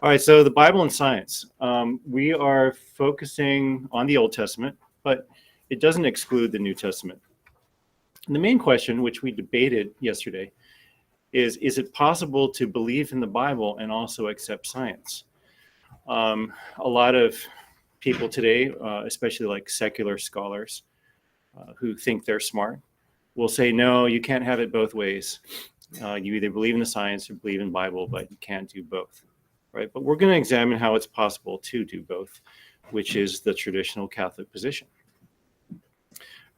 All right, so the Bible and science. We are focusing on the Old Testament, but it doesn't exclude the New Testament. And the main question, which we debated yesterday, is it possible to believe in the Bible and also accept science? A lot of people today, especially like secular scholars who think they're smart, will say, no, you can't have it both ways. You either believe in the science or believe in the Bible, but you can't do both. Right? But we're going to examine how it's possible to do both, which is the traditional Catholic position.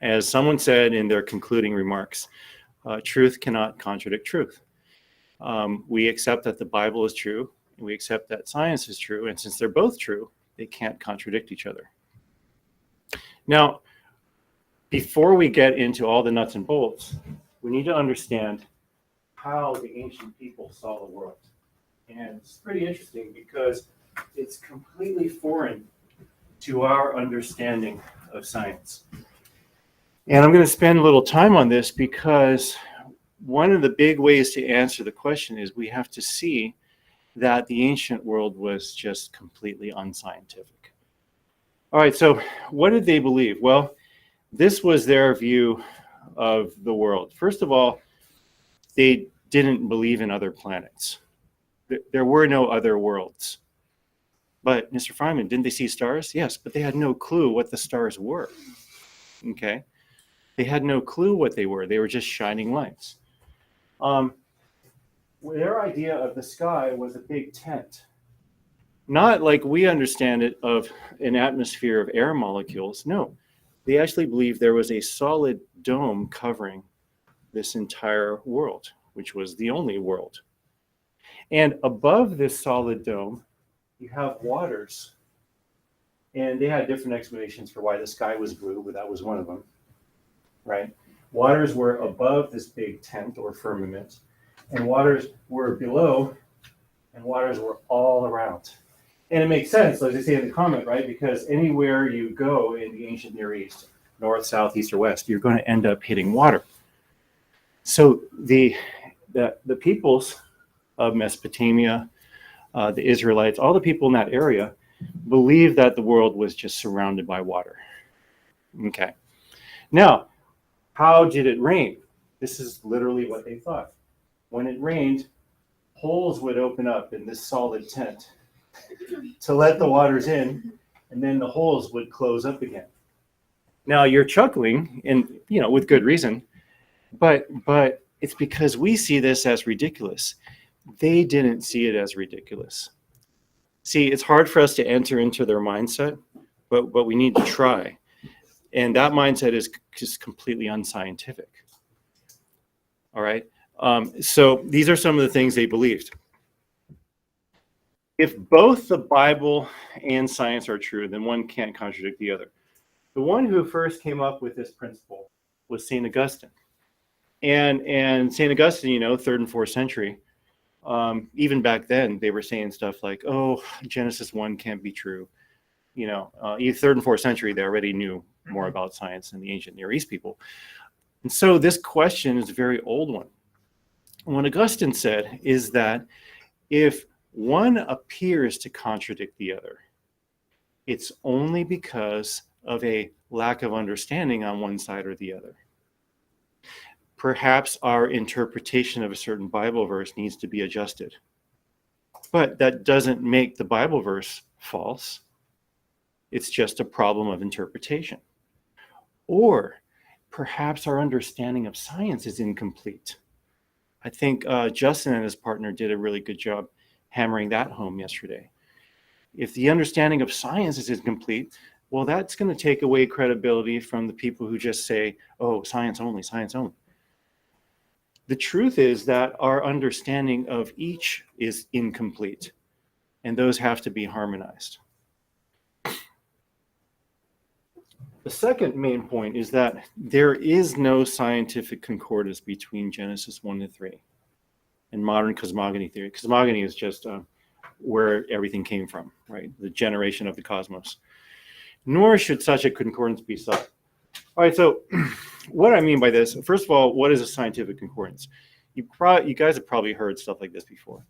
As someone said in their concluding remarks, truth cannot contradict truth. We accept that the Bible is true, and we accept that science is true, and since they're both true, they can't contradict each other. Now, before we get into all the nuts and bolts, we need to understand how the ancient people saw the world. And it's pretty interesting because it's completely foreign to our understanding of science. And I'm going to spend a little time on this because one of the big ways to answer the question is we have to see that the ancient world was just completely unscientific. All right, so what did they believe? Well, this was their view of the world. First of all, they didn't believe in other planets. There were no other worlds. But Mr. Feynman, didn't they see stars? Yes, but they had no clue what the stars were. Okay? They had no clue what they were. They were just shining lights. Their idea of the sky was a big tent. Not like we understand it of an atmosphere of air molecules. No, they actually believed there was a solid dome covering this entire world, which was the only world. And above this solid dome, you have waters. And they had different explanations for why the sky was blue, but that was one of them, right? Waters were above this big tent or firmament, and waters were below, and waters were all around. And it makes sense, as they say in the comment, right? Because anywhere you go in the ancient Near East, north, south, east, or west, you're going to end up hitting water. So the peoples of Mesopotamia, the Israelites, all the people in that area believed that the world was just surrounded by water. Okay. Now, how did it rain? This is literally what they thought. When it rained, holes would open up in this solid tent to let the waters in, and then the holes would close up again. Now, you're chuckling, and with good reason, but it's because we see this as ridiculous. They didn't see it as ridiculous. See, it's hard for us to enter into their mindset, but we need to try. And that mindset is just completely unscientific. All right? So these are some of the things they believed. If both the Bible and science are true, then one can't contradict the other. The one who first came up with this principle was St. Augustine. And St. Augustine, 3rd and 4th century, even back then, they were saying stuff like, oh, Genesis 1 can't be true. 3rd and 4th century, they already knew more about science than the ancient Near East people. And so this question is a very old one. What Augustine said is that if one appears to contradict the other, it's only because of a lack of understanding on one side or the other. Perhaps our interpretation of a certain Bible verse needs to be adjusted. But that doesn't make the Bible verse false. It's just a problem of interpretation. Or perhaps our understanding of science is incomplete. I think Justin and his partner did a really good job hammering that home yesterday. If the understanding of science is incomplete, well, that's going to take away credibility from the people who just say, oh, science only, science only. The truth is that our understanding of each is incomplete, and those have to be harmonized. The second main point is that there is no scientific concordance between Genesis 1 to 3 and modern cosmogony theory. Cosmogony is just where everything came from, right? The generation of the cosmos. Nor should such a concordance be sought. All right, so what I mean by this, first of all, what is a scientific concordance? You guys have probably heard stuff like this before.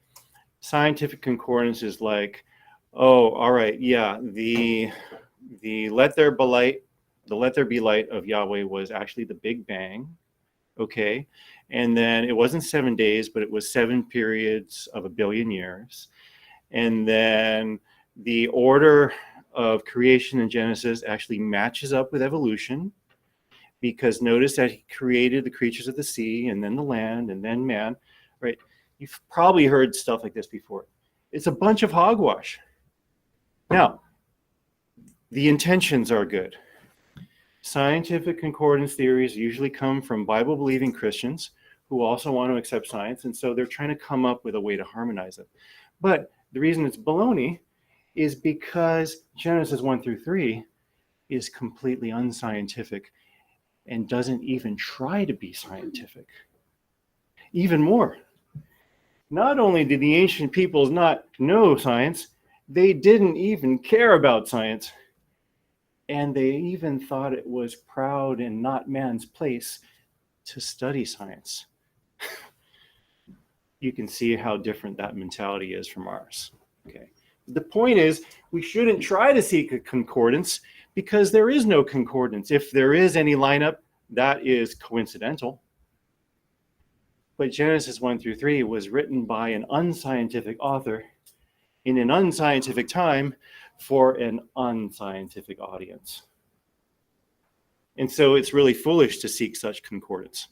scientific concordance is like, oh, all right, yeah, the let there be light, the let there be light of Yahweh was actually the Big Bang, okay? And then it wasn't 7 days, but it was 7 periods of 1 billion years. And then the order of creation in Genesis actually matches up with evolution, because notice that he created the creatures of the sea and then the land and then man, right? You've probably heard stuff like this before. It's a bunch of hogwash. Now, the intentions are good. Scientific concordance theories usually come from Bible-believing Christians who also want to accept science, and so they're trying to come up with a way to harmonize it. But the reason it's baloney is because Genesis 1-3 is completely unscientific and doesn't even try to be scientific. Even more, not only did the ancient peoples not know science, they didn't even care about science. And they even thought it was proud and not man's place to study science. You can see how different that mentality is from ours. Okay. The point is, we shouldn't try to seek a concordance, because there is no concordance. If there is any lineup, that is coincidental. But Genesis 1-3 was written by an unscientific author in an unscientific time for an unscientific audience. And so it's really foolish to seek such concordance.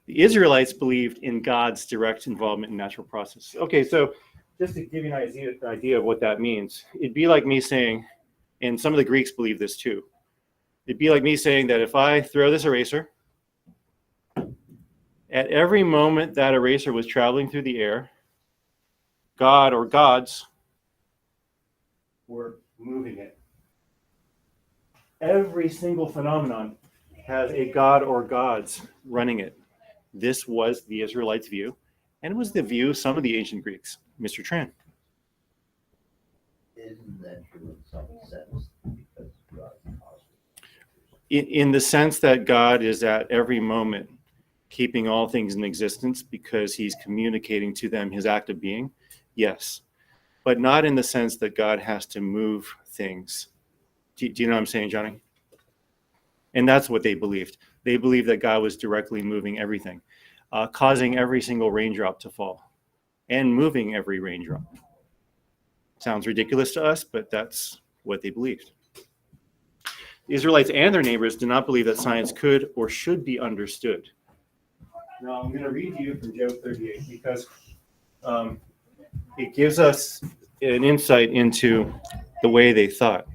The Israelites believed in God's direct involvement in natural processes. Okay, so just to give you an idea of what that means, it'd be like me saying, and some of the Greeks believe this too, it'd be like me saying that if I throw this eraser, at every moment that eraser was traveling through the air, God or gods were moving it. Every single phenomenon has a god or gods running it. This was the Israelites' view, and it was the view of some of the ancient Greeks. Mr. Tran. Isn't that true in some sense? Because God In the sense that God is at every moment keeping all things in existence because he's communicating to them his act of being, yes. But not in the sense that God has to move things. Do you know what I'm saying, Johnny? And that's what they believed. They believed that God was directly moving everything, causing every single raindrop to fall and moving every raindrop. Sounds ridiculous to us, but that's what they believed. The Israelites and their neighbors did not believe that science could or should be understood. Now, I'm going to read to you from Job 38 because it gives us an insight into the way they thought.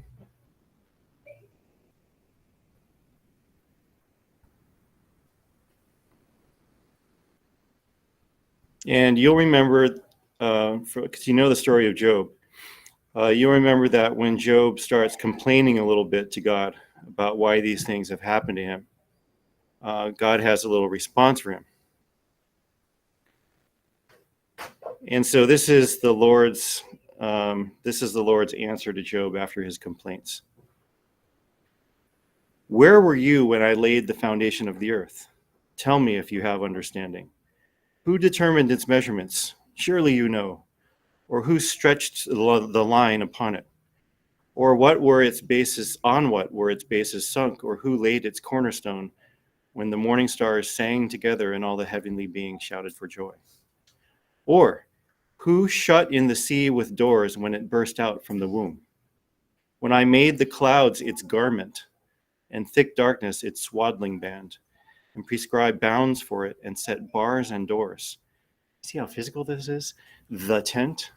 And you'll remember, because you know the story of Job, you'll remember that when Job starts complaining a little bit to God about why these things have happened to him, God has a little response for him. And so this is the Lord's answer to Job after his complaints. Where were you when I laid the foundation of the earth? Tell me if you have understanding. Who determined its measurements? Surely you know. Or who stretched the line upon it? Or what were its bases, on what were its bases sunk? Or who laid its cornerstone when the morning stars sang together and all the heavenly beings shouted for joy? Or who shut in the sea with doors when it burst out from the womb? When I made the clouds its garment and thick darkness its swaddling band, and prescribed bounds for it and set bars and doors. See how physical this is? The tent,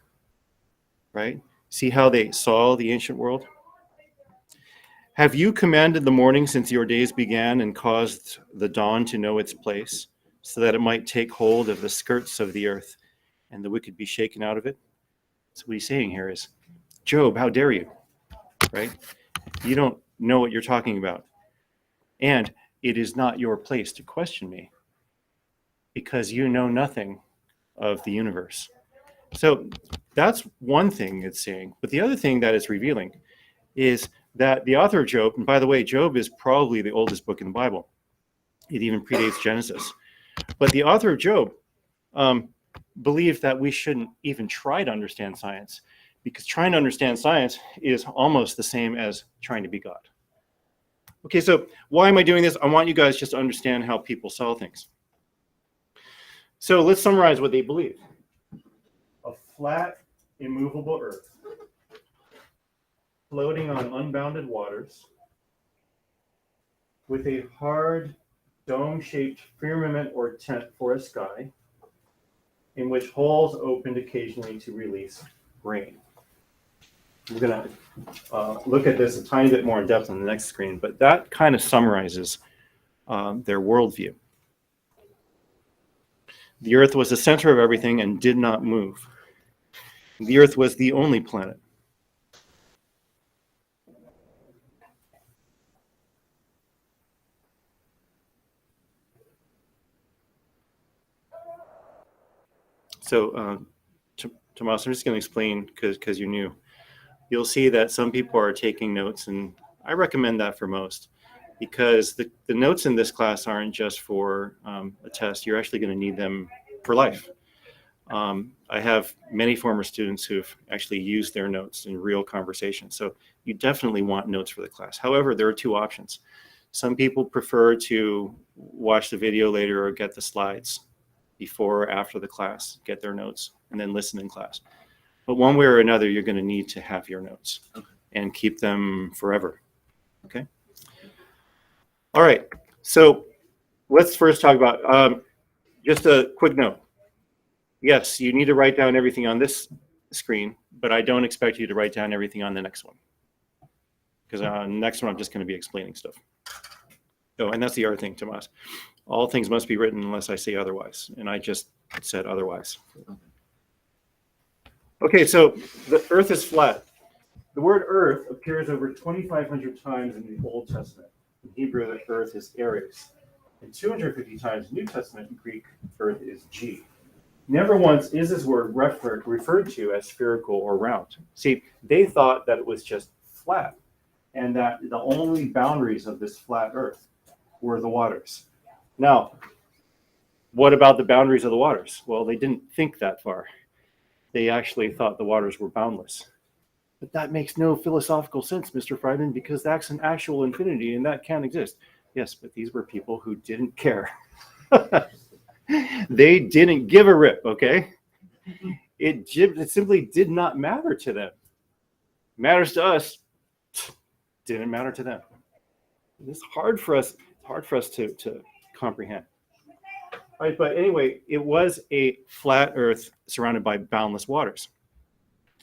right? See how they saw the ancient world? Have you commanded the morning since your days began and caused the dawn to know its place, so that it might take hold of the skirts of the earth and the wicked be shaken out of it? So what he's saying here is, Job, how dare you, right? You don't know what you're talking about. And it is not your place to question me because you know nothing of the universe. So that's one thing it's saying. But the other thing that it's revealing is that the author of Job, and by the way, Job is probably the oldest book in the Bible. It even predates Genesis. But the author of Job believed that we shouldn't even try to understand science, because trying to understand science is almost the same as trying to be God. Okay, so why am I doing this? I want you guys just to understand how people saw things. So let's summarize what they believed. A flat, immovable earth, floating on unbounded waters, with a hard, dome-shaped firmament or tent for a sky, in which holes opened occasionally to release rain. We're going to look at this a tiny bit more in depth on the next screen, but that kind of summarizes their worldview. The Earth was the center of everything and did not move. The Earth was the only planet. So, Tomas, I'm just going to explain because you're new. You'll see that some people are taking notes, and I recommend that for most, because the notes in this class aren't just for a test. You're actually going to need them for life. I have many former students who've actually used their notes in real conversations. So you definitely want notes for the class. However, there are two options. Some people prefer to watch the video later or get the slides before or after the class, get their notes, and then listen in class. But one way or another, you're going to need to have your notes and keep them forever. Okay? All right. So let's first talk about just a quick note. Yes, you need to write down everything on this screen, but I don't expect you to write down everything on the next one, because on the next one, I'm just going to be explaining stuff. Oh, and that's the other thing, Tomas. All things must be written unless I say otherwise, and I just said otherwise. Okay, so the Earth is flat. The word Earth appears over 2,500 times in the Old Testament. In Hebrew, the Earth is Aries. And 250 times in New Testament, in Greek, Earth is G. Never once is this word referred to as spherical or round. See, they thought that it was just flat, and that the only boundaries of this flat Earth were the waters. Now, what about the boundaries of the waters? Well, they didn't think that far. They actually thought the waters were boundless. But that makes no philosophical sense, Mr. Friedman, because that's an actual infinity and that can't exist. Yes, but these were people who didn't care. They didn't give a rip, okay? It simply did not matter to them. Matters to us, didn't matter to them. It's hard for us to comprehend. All right, but anyway, it was a flat Earth surrounded by boundless waters.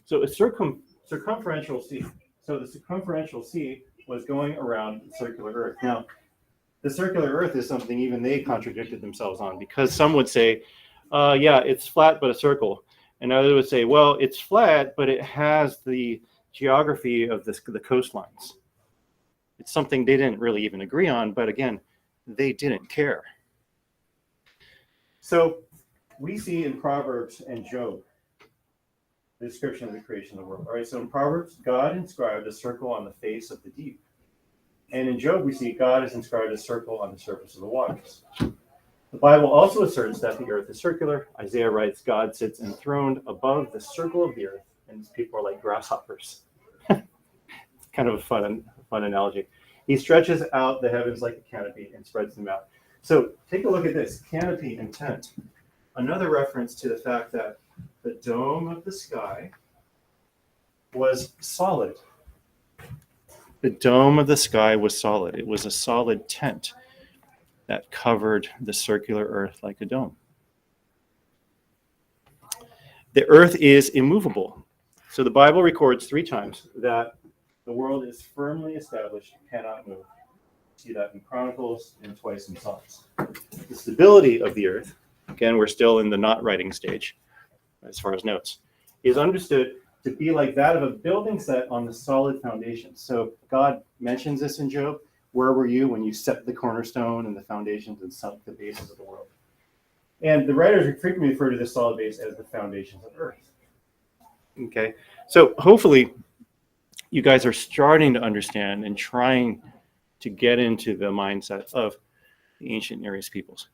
So a circumferential sea. So the circumferential sea was going around the circular Earth. Now, the circular Earth is something even they contradicted themselves on, because some would say, yeah, it's flat but a circle. And others would say, well, it's flat, but it has the geography of the coastlines. It's something they didn't really even agree on, but again, they didn't care. So we see in Proverbs and Job the description of the creation of the world. All right, so in Proverbs, God inscribed a circle on the face of the deep. And in Job, we see God has inscribed a circle on the surface of the waters. The Bible also asserts that the earth is circular. Isaiah writes, God sits enthroned above the circle of the earth, and his people are like grasshoppers. Kind of a fun analogy. He stretches out the heavens like a canopy and spreads them out. So take a look at this, canopy and tent. Another reference to the fact that the dome of the sky was solid. The dome of the sky was solid. It was a solid tent that covered the circular earth like a dome. The earth is immovable. So the Bible records 3 times that the world is firmly established, cannot move. See that in Chronicles and twice in Psalms. The stability of the earth, again, we're still in the not writing stage as far as notes, is understood to be like that of a building set on the solid foundation. So God mentions this in Job. Where were you when you set the cornerstone and the foundations and sunk the bases of the world? And the writers frequently refer to this solid base as the foundations of earth. Okay, so hopefully you guys are starting to understand and trying to get into the mindset of the ancient Near East peoples.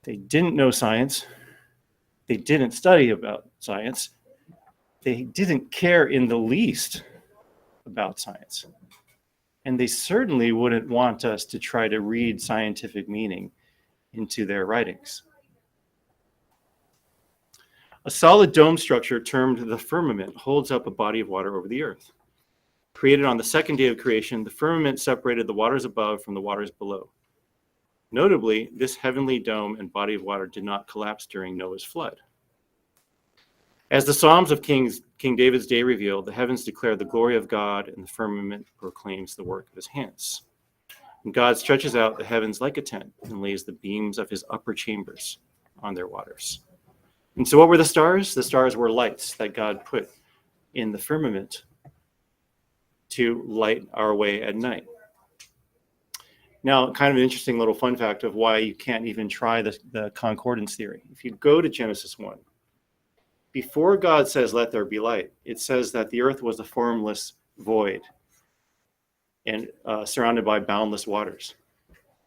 They didn't know science. They didn't study about science. They didn't care in the least about science. And they certainly wouldn't want us to try to read scientific meaning into their writings. A solid dome structure termed the firmament holds up a body of water over the earth. Created on the second day of creation, the firmament separated the waters above from the waters below. Notably, this heavenly dome and body of water did not collapse during Noah's flood. As the Psalms of King David's day reveal, the heavens declare the glory of God, and the firmament proclaims the work of his hands. And God stretches out the heavens like a tent and lays the beams of his upper chambers on their waters. And so what were the stars? The stars were lights that God put in the firmament to light our way at night. Now, kind of an interesting little fun fact of why you can't even try the concordance theory. If you go to Genesis 1, before God says, "Let there be light," it says that the earth was a formless void and surrounded by boundless waters.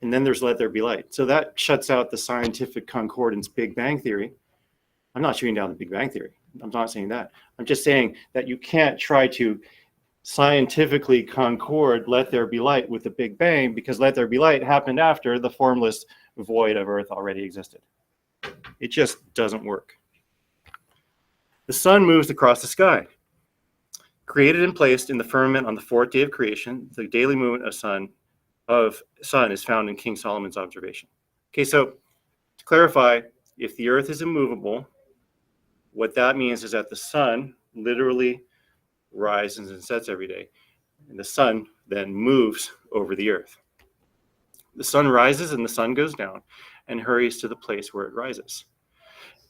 And then there's "Let there be light." So that shuts out the scientific concordance Big Bang theory. I'm not shooting down the Big Bang theory. I'm not saying that. I'm just saying that you can't try to scientifically concord "Let there be light" with the Big Bang, because "Let there be light" happened after the formless void of earth already existed. It just doesn't work. The sun moves across the sky. Created and placed in the firmament on the fourth day of creation, the daily movement of sun is found in King Solomon's observation. Okay, so to clarify, if the earth is immovable, what that means is that the sun literally rises and sets every day, and the sun then moves over the earth. The sun rises and the sun goes down and hurries to the place where it rises.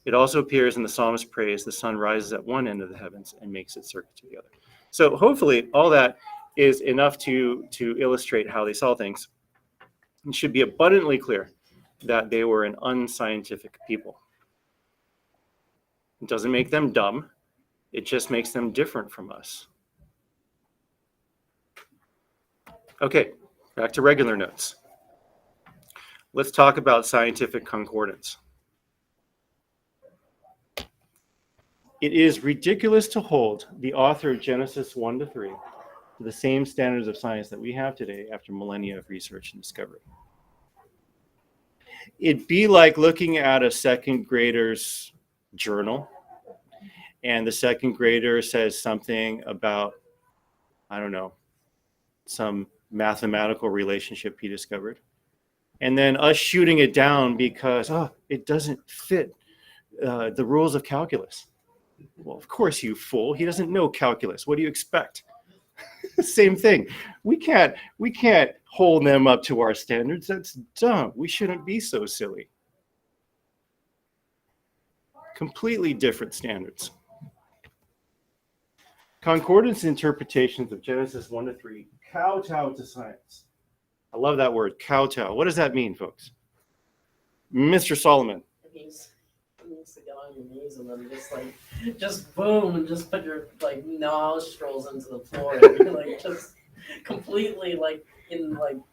It also appears in the psalmist's praise, the sun rises at one end of the heavens and makes its circuit to the other. So hopefully all that is enough to illustrate how they saw things. It should be abundantly clear that they were an unscientific people. It doesn't make them dumb. It just makes them different from us. Okay, back to regular notes. Let's talk about scientific concordance. It is ridiculous to hold the author of Genesis 1 to 3 to the same standards of science that we have today after millennia of research and discovery. It'd be like looking at a second grader's journal, and the second grader says something about, I don't know, some mathematical relationship he discovered, and then us shooting it down because it doesn't fit the rules of calculus. Well, of course, you fool. He doesn't know calculus. What do you expect? Same thing. We can't hold them up to our standards. That's dumb. We shouldn't be so silly. Completely different standards. Concordance interpretations of Genesis 1 to 3 kowtow to science. I love that word, kowtow. What does that mean, folks? Mr. Solomon. It means to get on your knees and then just boom, and just put your nostrils into the floor and just completely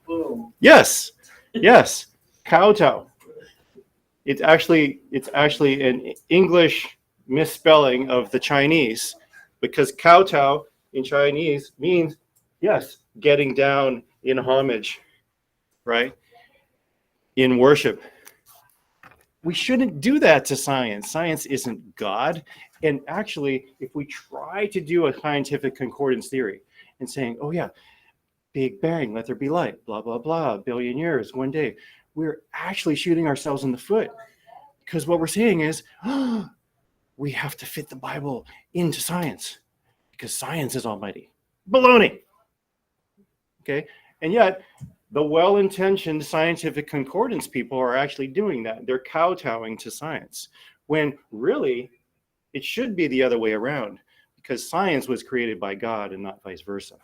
boom. Yes, kowtow. It's actually an English misspelling of the Chinese, because kowtow in Chinese means, yes, getting down in homage, right? In worship. We shouldn't do that to science. Science isn't God. And actually, if we try to do a scientific concordance theory and saying, oh yeah, Big Bang, let there be light, blah, blah, blah, billion years, one day, we're actually shooting ourselves in the foot. Because what we're saying is, we have to fit the Bible into science because science is almighty. Baloney. Okay? And yet, the well-intentioned scientific concordance people are actually doing that. They're kowtowing to science, when really it should be the other way around, because science was created by God and not vice versa.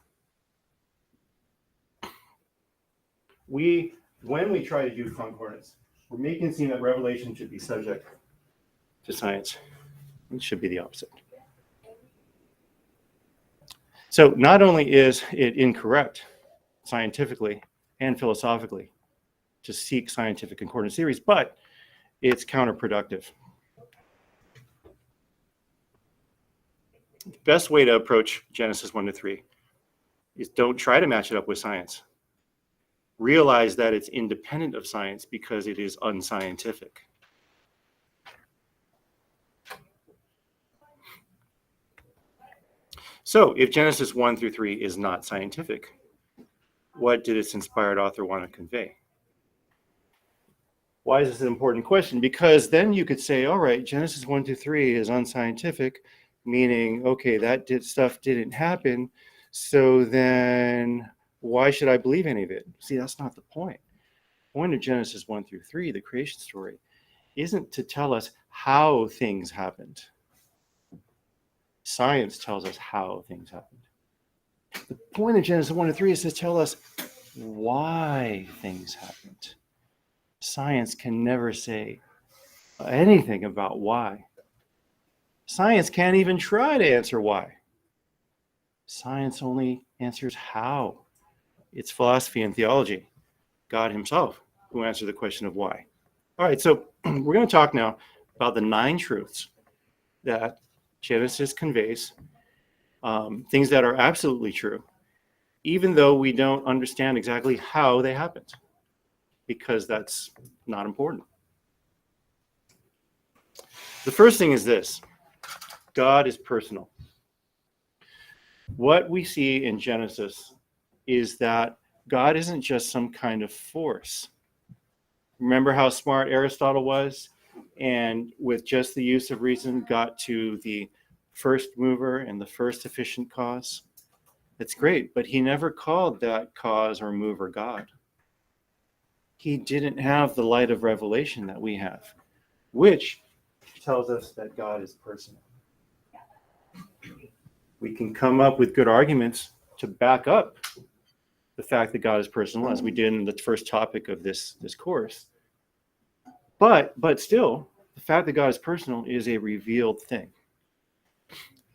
When we try to do concordance, we're making it seem that Revelation should be subject to science. It should be the opposite. So not only is it incorrect scientifically and philosophically to seek scientific concordance theories, but it's counterproductive. The best way to approach Genesis 1 to 3 is don't try to match it up with science. Realize that it's independent of science because it is unscientific. So if Genesis 1 through 3 is not scientific, what did its inspired author want to convey? Why is this an important question? Because then you could say, all right, Genesis 1 through 3 is unscientific, meaning, okay, that stuff didn't happen, so then why should I believe any of it? See, that's not the point. The point of Genesis 1 through 3, the creation story, isn't to tell us how things happened. Science tells us how things happened. The point of Genesis 1 to 3 is to tell us why things happened. Science can never say anything about why. Science can't even try to answer why. Science only answers how. It's philosophy and theology, God himself, who answered the question of why. All right, so we're going to talk now about the 9 truths that Genesis conveys, things that are absolutely true, even though we don't understand exactly how they happened, because that's not important. The first thing is this: God is personal. What we see in Genesis is that God isn't just some kind of force. Remember how smart Aristotle was? And with just the use of reason, got to the first mover and the first efficient cause. That's great, but he never called that cause or mover God. He didn't have the light of revelation that we have, which tells us that God is personal. We can come up with good arguments to back up the fact that God is personal, as we did in the first topic of this course. But still, the fact that God is personal is a revealed thing.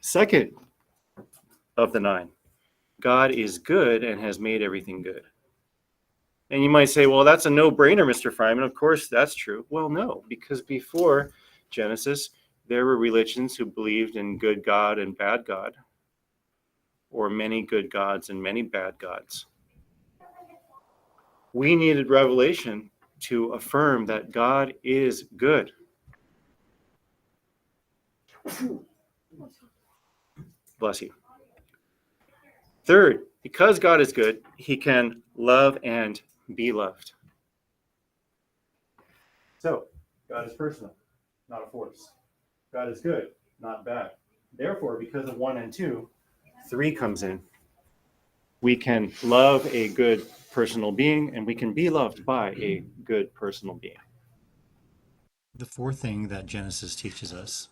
Second of the 9, God is good and has made everything good. And you might say, well, that's a no-brainer, Mr. Fryman. Of course, that's true. Well, no, because before Genesis, there were religions who believed in good God and bad God, or many good gods and many bad gods. We needed revelation to affirm that God is good. Bless you. Third, because God is good, he can love and be loved. So, God is personal, not a force. God is good, not bad. Therefore, because of 1 and 2, 3 comes in. We can love a good personal being, and we can be loved by a good personal being. The fourth thing that Genesis teaches us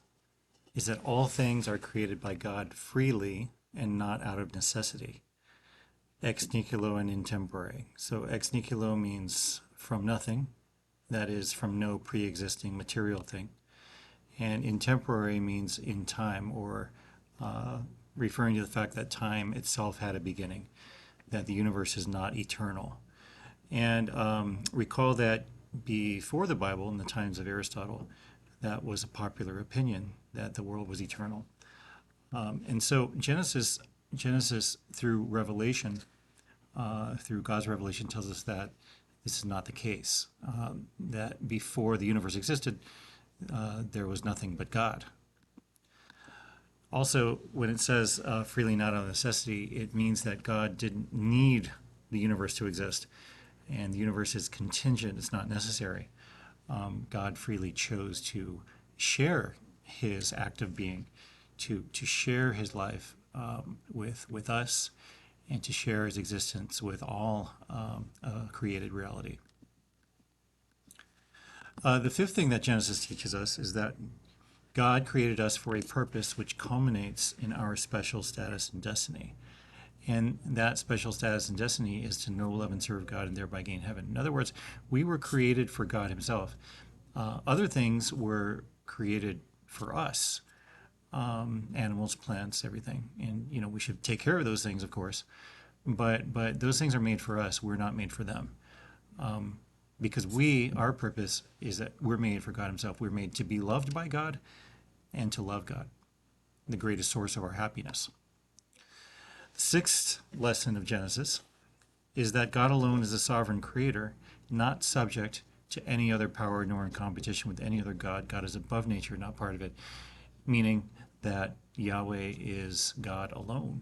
is that all things are created by God freely and not out of necessity. Ex nihilo and in tempore. So ex nihilo means from nothing, that is, from no pre-existing material thing. And in tempore means in time, or referring to the fact that time itself had a beginning, that the universe is not eternal. And recall that before the Bible, in the times of Aristotle, that was a popular opinion, that the world was eternal. And so Genesis through revelation, through God's revelation, tells us that this is not the case. That before the universe existed, there was nothing but God. Also, when it says freely not out of necessity, it means that God didn't need the universe to exist, and the universe is contingent, it's not necessary. God freely chose to share his act of being, to share his life with us, and to share his existence with all created reality. The fifth thing that Genesis teaches us is that God created us for a purpose which culminates in our special status and destiny. And that special status and destiny is to know, love, and serve God and thereby gain heaven. In other words, we were created for God himself. Other things were created for us, animals, plants, everything. And, we should take care of those things, of course. But those things are made for us. We're not made for them. Because our purpose is that we're made for God himself. We're made to be loved by God and to love God. the greatest source of our happiness. The sixth lesson of Genesis is that God alone is a sovereign creator, not subject to any other power nor in competition with any other God. God is above nature, not part of it, meaning that Yahweh is God alone,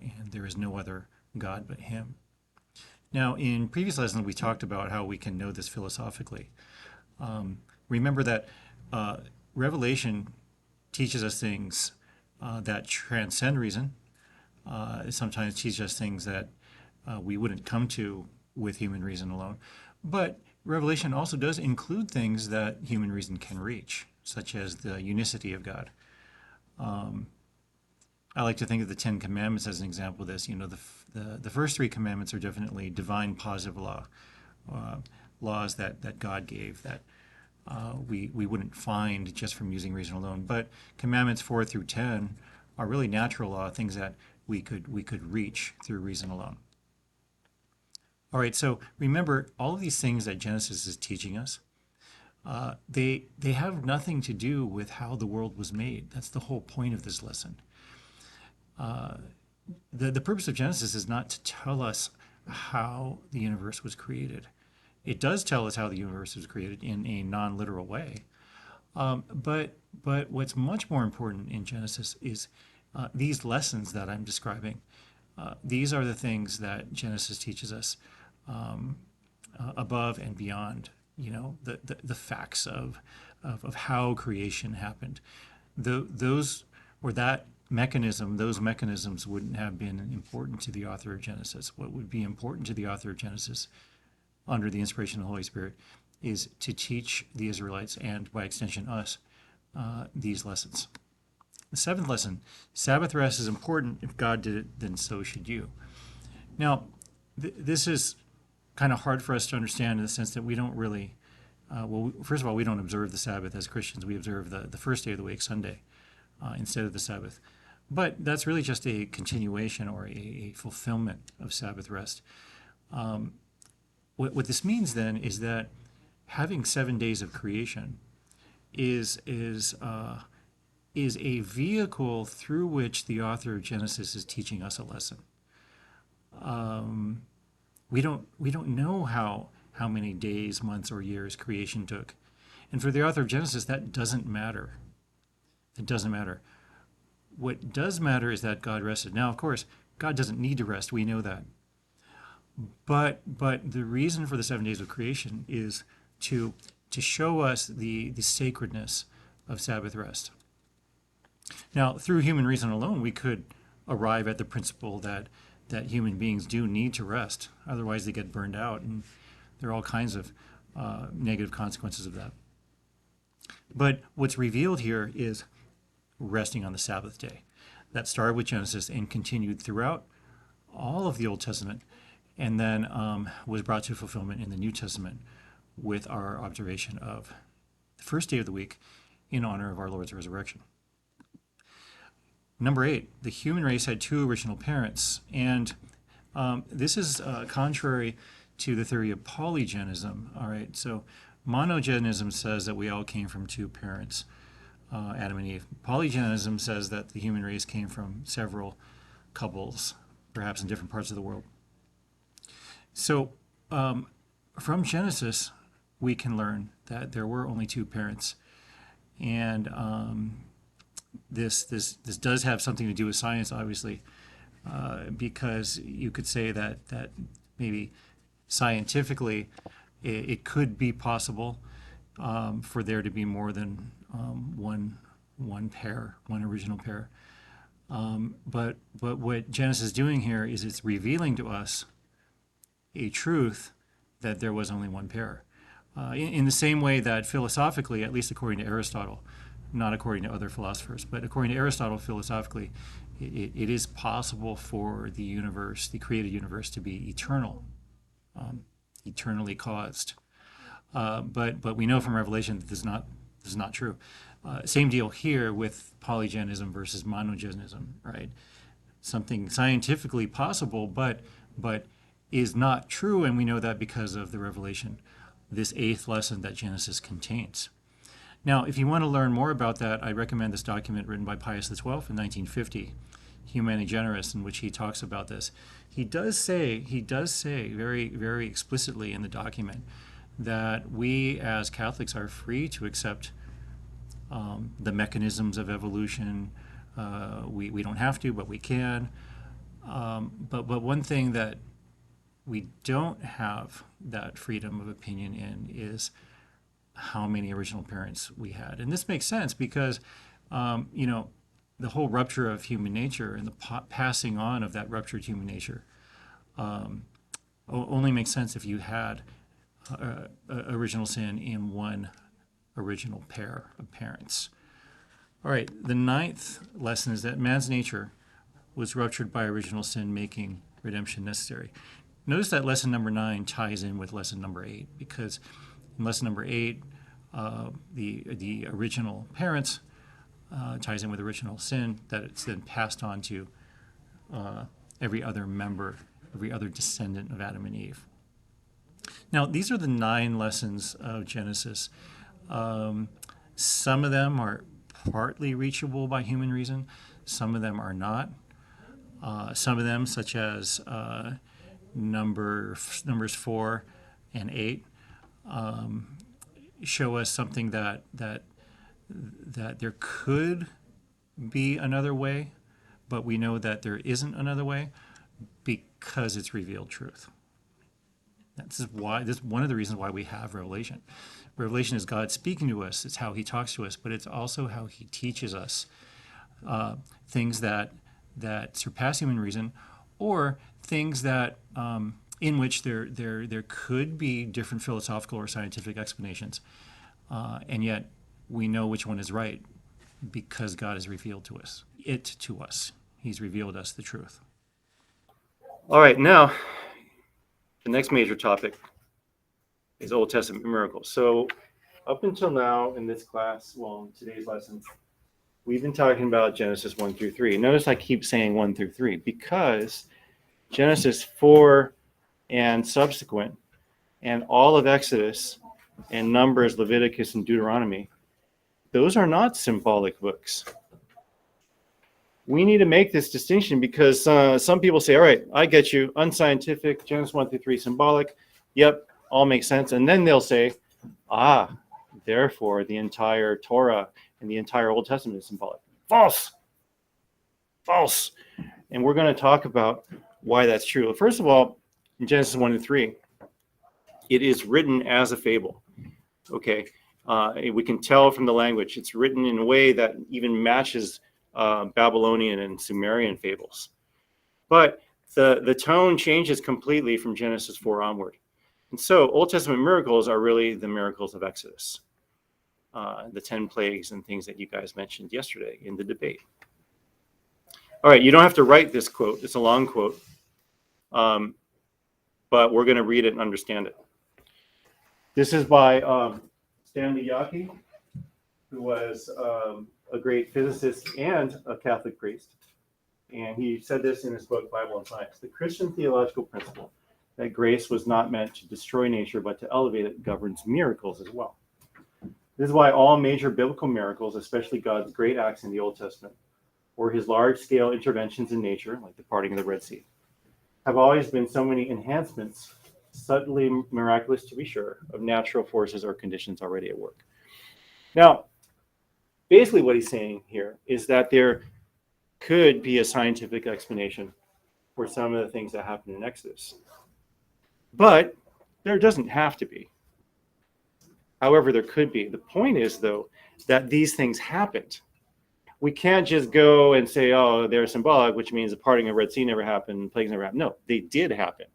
and there is no other God but him. Now, in previous lessons, we talked about how we can know this philosophically. Remember that Revelation teaches us things that transcend reason. It sometimes teaches us things that we wouldn't come to with human reason alone. But Revelation also does include things that human reason can reach, such as the unicity of God. I like to think of the Ten Commandments as an example of this. You know, the first three commandments are definitely divine positive law, laws that God gave that we wouldn't find just from using reason alone. But commandments 4 through 10 are really natural law, things that we could reach through reason alone. All right, so remember, all of these things that Genesis is teaching us, they have nothing to do with how the world was made. That's the whole point of this lesson. The purpose of Genesis is not to tell us how the universe was created. It does tell us how the universe was created in a non-literal way. But what's much more important in Genesis is these lessons that I'm describing. These are the things that Genesis teaches us above and beyond, you know, the facts of how creation happened. Those mechanisms wouldn't have been important to the author of Genesis. What would be important to the author of Genesis, under the inspiration of the Holy Spirit, is to teach the Israelites, and by extension us, these lessons. The seventh lesson: Sabbath rest is important. If God did it, then so should you. Now, this is kind of hard for us to understand in the sense that we don't really, first of all, we don't observe the Sabbath as Christians. We observe the first day of the week, Sunday, instead of the Sabbath. But that's really just a continuation or a fulfillment of Sabbath rest. What this means then is that having 7 days of creation is a vehicle through which the author of Genesis is teaching us a lesson. We don't know how many days, months, or years creation took, and for the author of Genesis, that doesn't matter. It doesn't matter. What does matter is that God rested. Now, of course, God doesn't need to rest. We know that. But the reason for the 7 days of creation is to show us the sacredness of Sabbath rest. Now, through human reason alone, we could arrive at the principle that human beings do need to rest. Otherwise, they get burned out, and there are all kinds of negative consequences of that. But what's revealed here is resting on the Sabbath day. That started with Genesis and continued throughout all of the Old Testament, and then was brought to fulfillment in the New Testament with our observation of the first day of the week in honor of our Lord's resurrection. Number 8, the human race had 2 original parents, and this is contrary to the theory of polygenism. All right, so monogenism says that we all came from 2 parents, Adam and Eve. Polygenism says that the human race came from several couples, perhaps in different parts of the world. So from Genesis, we can learn that there were only 2 parents, and this does have something to do with science, obviously, because you could say that maybe scientifically it could be possible for there to be more than one pair, one original pair. But what Genesis is doing here is it's revealing to us a truth that there was only one pair. In the same way that philosophically, at least according to Aristotle, not according to other philosophers, but according to Aristotle, philosophically, it is possible for the universe, the created universe, to be eternal, eternally caused. But we know from Revelation that this is not true. Same deal here with polygenism versus monogenism, right? Something scientifically possible, but is not true, and we know that because of the revelation, this 8th lesson that Genesis contains. Now, if you want to learn more about that, I recommend this document written by Pius XII in 1950, Humani Generis, in which he talks about this. He does say very, very explicitly in the document that we as Catholics are free to accept the mechanisms of evolution. We don't have to, but we can. But one thing that we don't have that freedom of opinion in is how many original parents we had. And this makes sense because, the whole rupture of human nature and the passing on of that ruptured human nature only makes sense if you had original sin in one original pair of parents. All right, the 9th lesson is that man's nature was ruptured by original sin, making redemption necessary. Notice that lesson number 9 ties in with lesson number 8, because in lesson number 8, the original parents ties in with original sin, that it's then passed on to every other member, every other descendant of Adam and Eve. Now, these are the 9 lessons of Genesis. Some of them are partly reachable by human reason. Some of them are not. Some of them, such as numbers 4 and 8, show us something that there could be another way, but we know that there isn't another way because it's revealed truth. This is one of the reasons why we have Revelation. Revelation is God speaking to us. It's how he talks to us, but it's also how he teaches us things that surpass human reason, or things that in which there could be different philosophical or scientific explanations, and yet we know which one is right because God has revealed to us. He's revealed us the truth. All right, now the next major topic is Old Testament miracles. So up until now in this class, well, in today's lesson, we've been talking about Genesis 1 through 3. Notice I keep saying 1 through 3 because Genesis 4 and subsequent, and all of Exodus and Numbers, Leviticus, and Deuteronomy, those are not symbolic books. We need to make this distinction because some people say, all right, I get you, unscientific, Genesis 1 through 3, symbolic. Yep, all makes sense. And then they'll say, therefore the entire Torah and the entire Old Testament is symbolic. False. And we're going to talk about why that's true. First of all, in Genesis 1 and 3, it is written as a fable. Okay, we can tell from the language. It's written in a way that even matches Babylonian and Sumerian fables. But the tone changes completely from Genesis 4 onward. And so Old Testament miracles are really the miracles of Exodus, the 10 plagues and things that you guys mentioned yesterday in the debate. All right, you don't have to write this quote. It's a long quote, but we're going to read it and understand it. This is by Stanley Yaki, who was a great physicist and a Catholic priest. And he said this in his book, Bible and Science. The Christian theological principle that grace was not meant to destroy nature, but to elevate it, governs miracles as well. This is why all major biblical miracles, especially God's great acts in the Old Testament, or his large-scale interventions in nature, like the parting of the Red Sea, have always been so many enhancements, subtly miraculous to be sure, of natural forces or conditions already at work. Now, basically what he's saying here is that there could be a scientific explanation for some of the things that happened in Exodus. But there doesn't have to be. However, there could be. The point is, though, that these things happened. We can't just go and say, oh, they're symbolic, which means the parting of Red Sea never happened, plagues never happened. No, they did happen.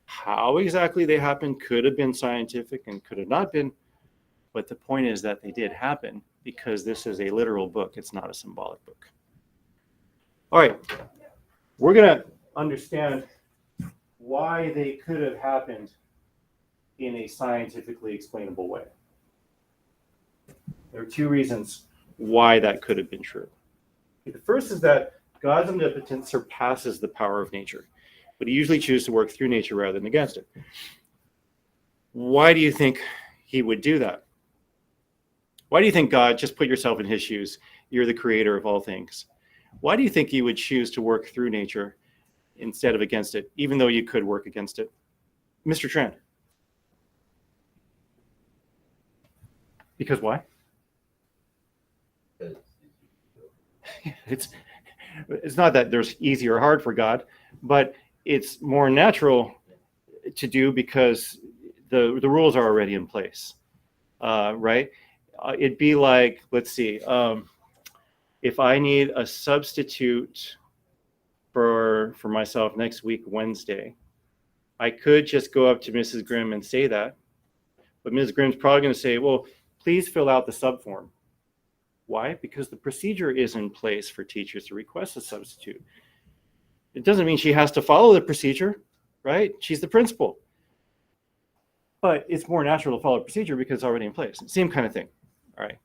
How exactly they happened could have been scientific and could have not been. But the point is that they did happen because this is a literal book. It's not a symbolic book. All right. We're going to understand why they could have happened in a scientifically explainable way. There are 2 reasons why that could have been true. Okay, the first is that God's omnipotence surpasses the power of nature, but he usually chooses to work through nature rather than against it. Why do you think he would do that? Why do you think God, just put yourself in his shoes, you're the creator of all things. Why do you think he would choose to work through nature instead of against it, even though you could work against it? Mr. Trent. Because why? Because It's not that there's easy or hard for God, but it's more natural to do because the rules are already in place, right? It'd be like, let's see, if I need a substitute for myself next week, Wednesday, I could just go up to Mrs. Grimm and say that, but Ms. Grimm's probably going to say, well, please fill out the sub form. Why? Because the procedure is in place for teachers to request a substitute. It doesn't mean she has to follow the procedure, right? She's the principal. But it's more natural to follow the procedure because it's already in place. Same kind of thing. All right.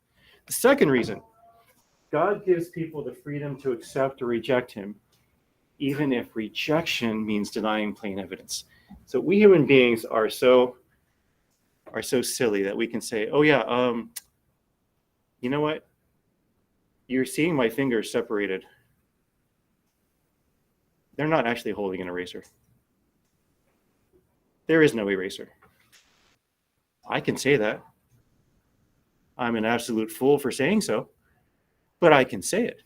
The second reason, God gives people the freedom to accept or reject him, even if rejection means denying plain evidence. So we human beings are so silly that we can say, oh yeah, you know what? You're seeing my fingers separated. They're not actually holding an eraser. There is no eraser. I can say that. I'm an absolute fool for saying so, but I can say it.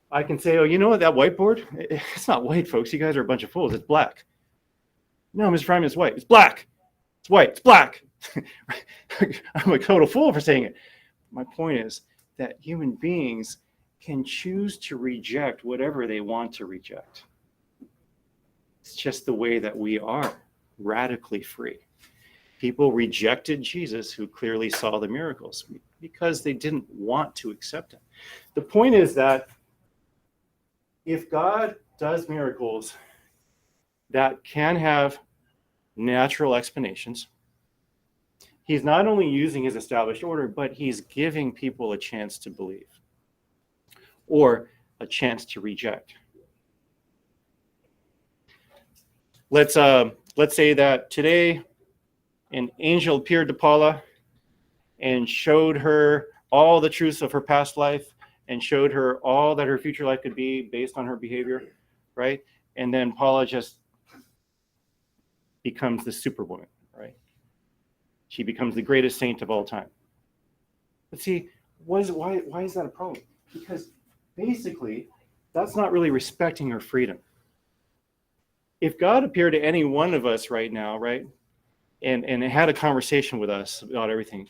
I can say, oh, you know what, that whiteboard, it's not white, folks. You guys are a bunch of fools. It's black. No, Mr. Fryman, it's white. It's black. It's white. It's black. I'm a total fool for saying it. My point is that human beings can choose to reject whatever they want to reject. It's just the way that we are, radically free. People rejected Jesus, who clearly saw the miracles, because they didn't want to accept him. The point is that if God does miracles that can have natural explanations, he's not only using his established order, but he's giving people a chance to believe or a chance to reject. Let's say that today an angel appeared to Paula and showed her all the truths of her past life and showed her all that her future life could be based on her behavior, right? And then Paula just becomes the superwoman, right? She becomes the greatest saint of all time. But see, why is that a problem? Because basically, that's not really respecting her freedom. If God appeared to any one of us right now, right, and had a conversation with us about everything,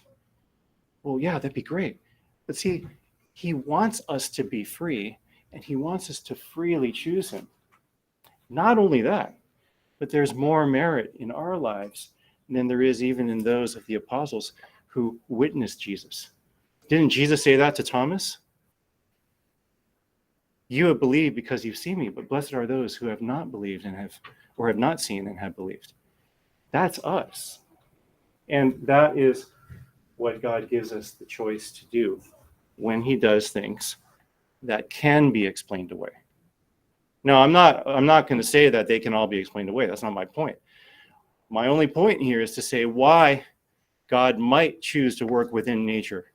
well, yeah, that'd be great. But see, he wants us to be free, and he wants us to freely choose him. Not only that, but there's more merit in our lives than there is even in those of the apostles who witnessed Jesus. Didn't Jesus say that to Thomas? You have believed because you've seen me, but blessed are those who have not believed and have not seen and have believed. That's us. And that is what God gives us the choice to do when he does things that can be explained away. Now, I'm not going to say that they can all be explained away. That's not my point. My only point here is to say why God might choose to work within nature,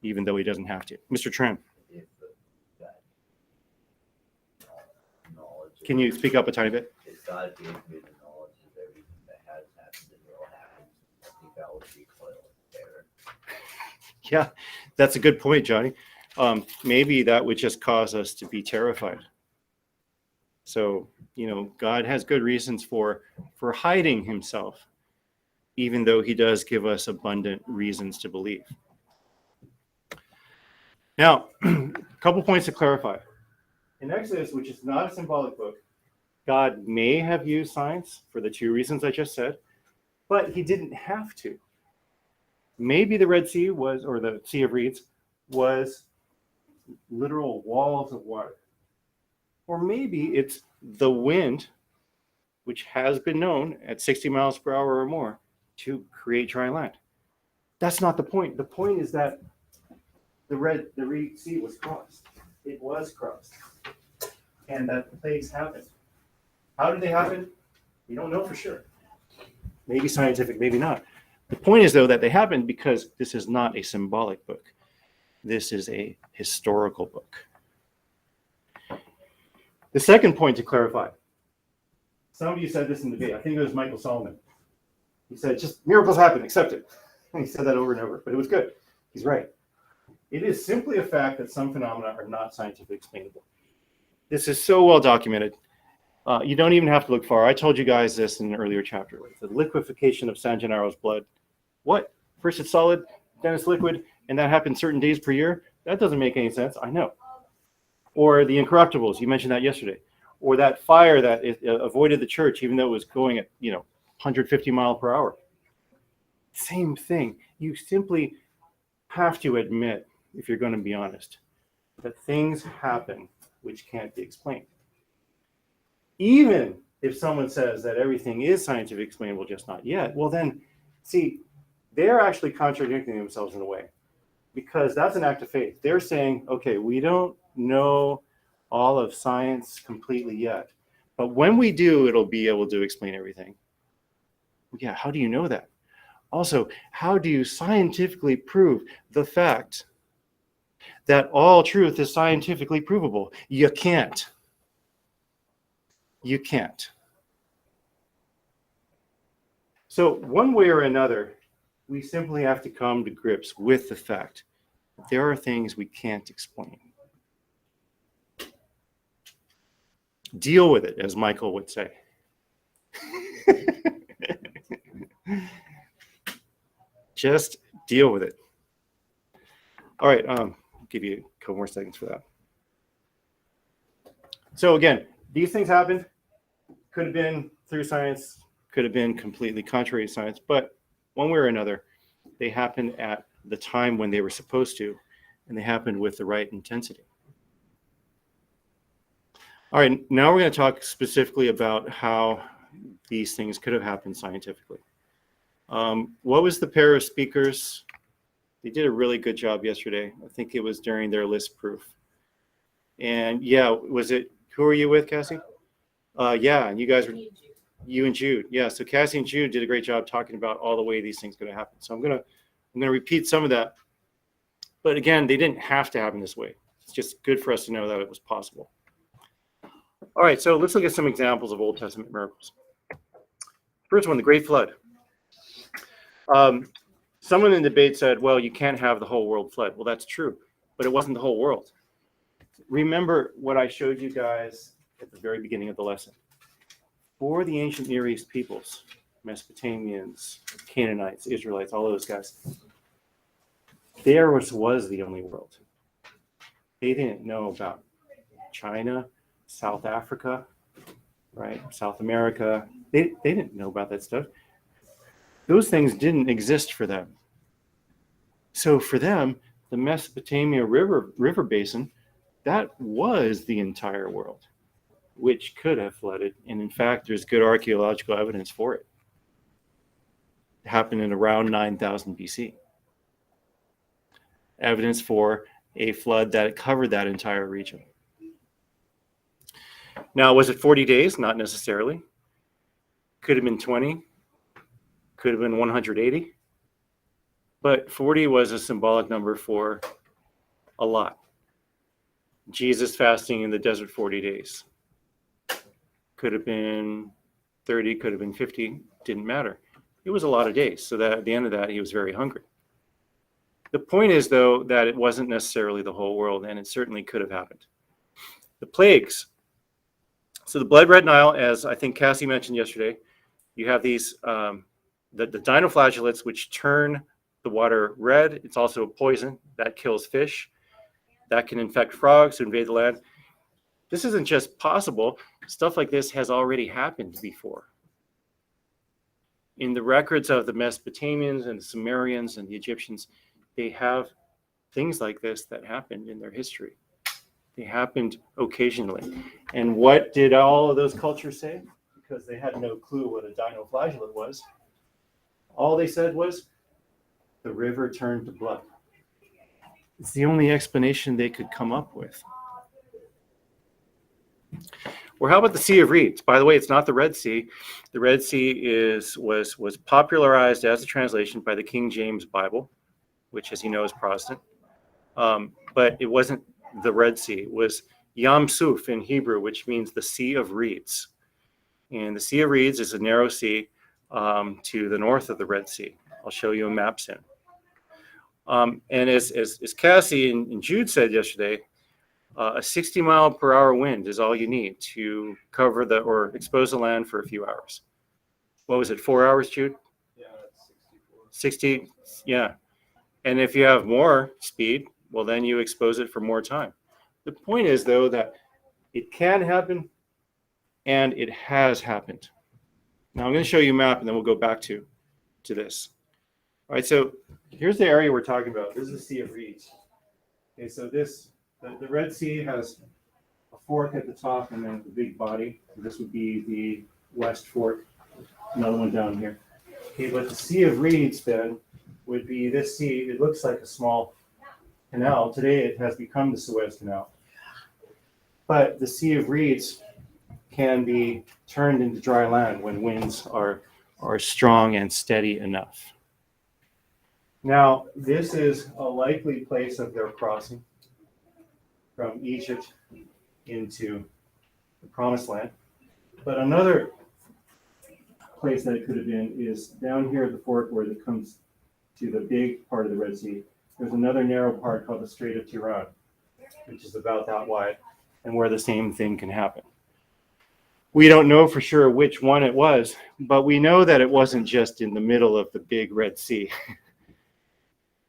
even though he doesn't have to. Mr. Tran, if that knowledge, can you speak up a tiny bit? if God gave me the knowledge of everything that has happened and will happen, I think that would be quite fair. Yeah, that's a good point, Johnny. Maybe that would just cause us to be terrified. So, God has good reasons for hiding himself, even though he does give us abundant reasons to believe. Now, a couple points to clarify. In Exodus, which is not a symbolic book, God may have used signs for the two reasons I just said, but he didn't have to. Maybe the Red Sea or the Sea of Reeds was literal walls of water. Or maybe it's the wind, which has been known at 60 miles per hour or more to create dry land. That's not the point. The point is that the Red Sea was crossed. It was crossed. And that the plagues happened. How did they happen? We don't know for sure. Maybe scientific, maybe not. The point is, though, that they happened because this is not a symbolic book. This is a historical book. The second point to clarify. Some of you said this in the debate. I think it was Michael Solomon. He said, just miracles happen, accept it. And he said that over and over, but it was good. He's right. It is simply a fact that some phenomena are not scientifically explainable. This is so well documented. You don't even have to look far. I told you guys this in an earlier chapter. The liquefaction of San Gennaro's blood. What? First it's solid, then it's liquid, and that happens certain days per year? That doesn't make any sense. I know. Or the incorruptibles. You mentioned that yesterday. Or that fire that avoided the church even though it was going at 150 miles per hour. Same thing. You simply have to admit, if you're going to be honest, that things happen which can't be explained. Even if someone says that everything is scientifically explainable, just not yet, well then, see, they're actually contradicting themselves in a way, because that's an act of faith. They're saying, okay, we don't know all of science completely yet, but when we do, it'll be able to explain everything. Yeah, how do you know that? Also, how do you scientifically prove the fact that all truth is scientifically provable? You can't. You can't. So one way or another, we simply have to come to grips with the fact that there are things we can't explain. Deal with it, as Michael would say. Just deal with it. All right, I'll give you a couple more seconds for that. So again, these things happened. Could have been through science, could have been completely contrary to science, but one way or another, they happened at the time when they were supposed to, and they happened with the right intensity. All right, now we're going to talk specifically about how these things could have happened scientifically. What was the pair of speakers? They did a really good job yesterday. I think it was during their list proof. And yeah, was it, who are you with, Cassie? Yeah, and you guys were, you and Jude. Yeah, so Cassie and Jude did a great job talking about all the way these things could have happened. So I'm gonna repeat some of that. But again, they didn't have to happen this way. It's just good for us to know that it was possible. All right, so let's look at some examples of Old Testament miracles. First one, the Great Flood. Someone in the debate said, well, you can't have the whole world flood. Well, that's true, but it wasn't the whole world. Remember what I showed you guys at the very beginning of the lesson. For the ancient Near East peoples, Mesopotamians, Canaanites, Israelites, all those guys, theirs was the only world. They didn't know about China, South Africa, right? South America. They didn't know about that stuff. Those things didn't exist for them. So for them, the Mesopotamia river basin, that was the entire world, which could have flooded. And in fact, there's good archaeological evidence for it. It happened in around 9000 BC. Evidence for a flood that covered that entire region. Now, was it 40 days? Not necessarily. Could have been 20. Could have been 180. But 40 was a symbolic number for a lot. Jesus fasting in the desert 40 days. Could have been 30, could have been 50, didn't matter. It was a lot of days, so that at the end of that, he was very hungry. The point is, though, that it wasn't necessarily the whole world, and it certainly could have happened. The plagues. So the blood red Nile, as I think Cassie mentioned yesterday, you have these, the dinoflagellates, which turn the water red. It's also a poison that kills fish. That can infect frogs to invade the land. This isn't just possible. Stuff like this has already happened before. In the records of the Mesopotamians and the Sumerians and the Egyptians, they have things like this that happened in their history. They happened occasionally. And what did all of those cultures say? Because they had no clue what a dinoflagellate was. All they said was, the river turned to blood. It's the only explanation they could come up with. Or how about the Sea of Reeds? By the way, it's not the Red Sea. The Red Sea was popularized as a translation by the King James Bible, which, as you know, is Protestant. But it wasn't the Red Sea. It was Yam Suf in Hebrew, which means the Sea of Reeds. And the Sea of Reeds is a narrow sea to the north of the Red Sea. I'll show you a map soon. And as Cassie and Jude said yesterday, a 60-mile-per-hour wind is all you need to cover or expose the land for a few hours. What was it, 4 hours, Jude? Yeah, that's 64. 60, yeah. And if you have more speed, well, then you expose it for more time. The point is, though, that it can happen, and it has happened. Now, I'm going to show you a map, and then we'll go back to this. All right, so here's the area we're talking about. This is the Sea of Reeds. Okay, so the Red Sea has a fork at the top and then the big body. This would be the West Fork, another one down here. Okay, but the Sea of Reeds then would be this sea. It looks like a small canal. Today it has become the Suez Canal. But the Sea of Reeds can be turned into dry land when winds are strong and steady enough. Now, this is a likely place of their crossing from Egypt into the Promised Land. But another place that it could have been is down here at the fork where it comes to the big part of the Red Sea. There's another narrow part called the Strait of Tiran, which is about that wide, and where the same thing can happen. We don't know for sure which one it was, but we know that it wasn't just in the middle of the big Red Sea.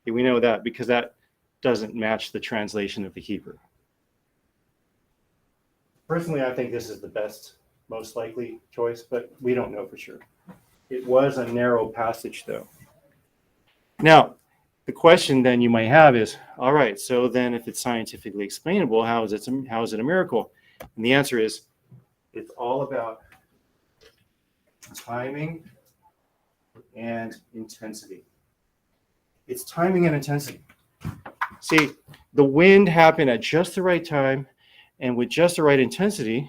We know that because that doesn't match the translation of the Hebrew. Personally, I think this is the best, most likely choice, but we don't know for sure. It was a narrow passage, though. Now, the question then you might have is, all right, so then if it's scientifically explainable, how is it a miracle? And the answer is, it's all about timing and intensity. It's timing and intensity. See, the wind happened at just the right time and with just the right intensity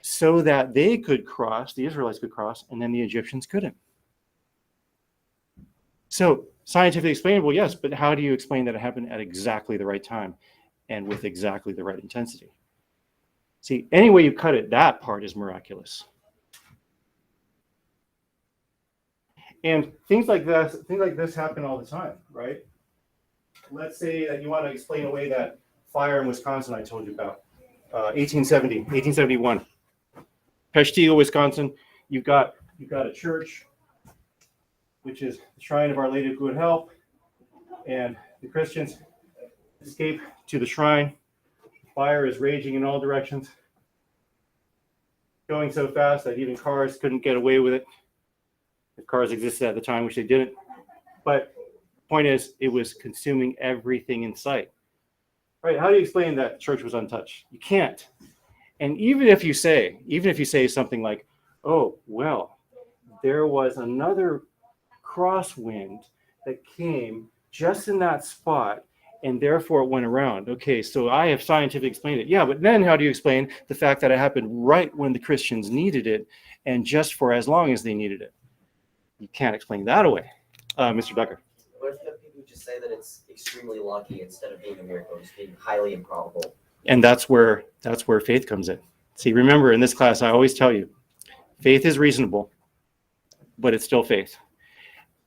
so that they could cross, the Israelites could cross, and then the Egyptians couldn't. So scientifically explainable, yes, but how do you explain that it happened at exactly the right time and with exactly the right intensity? See, any way you cut it, that part is miraculous. And things like this happen all the time, right? Let's say that you want to explain away that fire in Wisconsin I told you about, 1871. Peshtigo, Wisconsin. You've got a church, which is the Shrine of Our Lady of Good Help, and the Christians escape to the shrine. Fire is raging in all directions, going so fast that even cars couldn't get away with it. If cars existed at the time, which they didn't. But the point is, it was consuming everything in sight. Right? How do you explain that the church was untouched? You can't. And even if you say something like, oh, well, there was another crosswind that came just in that spot, and therefore it went around. Okay, so I have scientifically explained it. Yeah, but then how do you explain the fact that it happened right when the Christians needed it and just for as long as they needed it? You can't explain that away. Mr. Ducker. What if you have people who just say that it's extremely lucky instead of being a miracle, just being highly improbable? And that's where faith comes in. See, remember in this class, I always tell you, faith is reasonable, but it's still faith.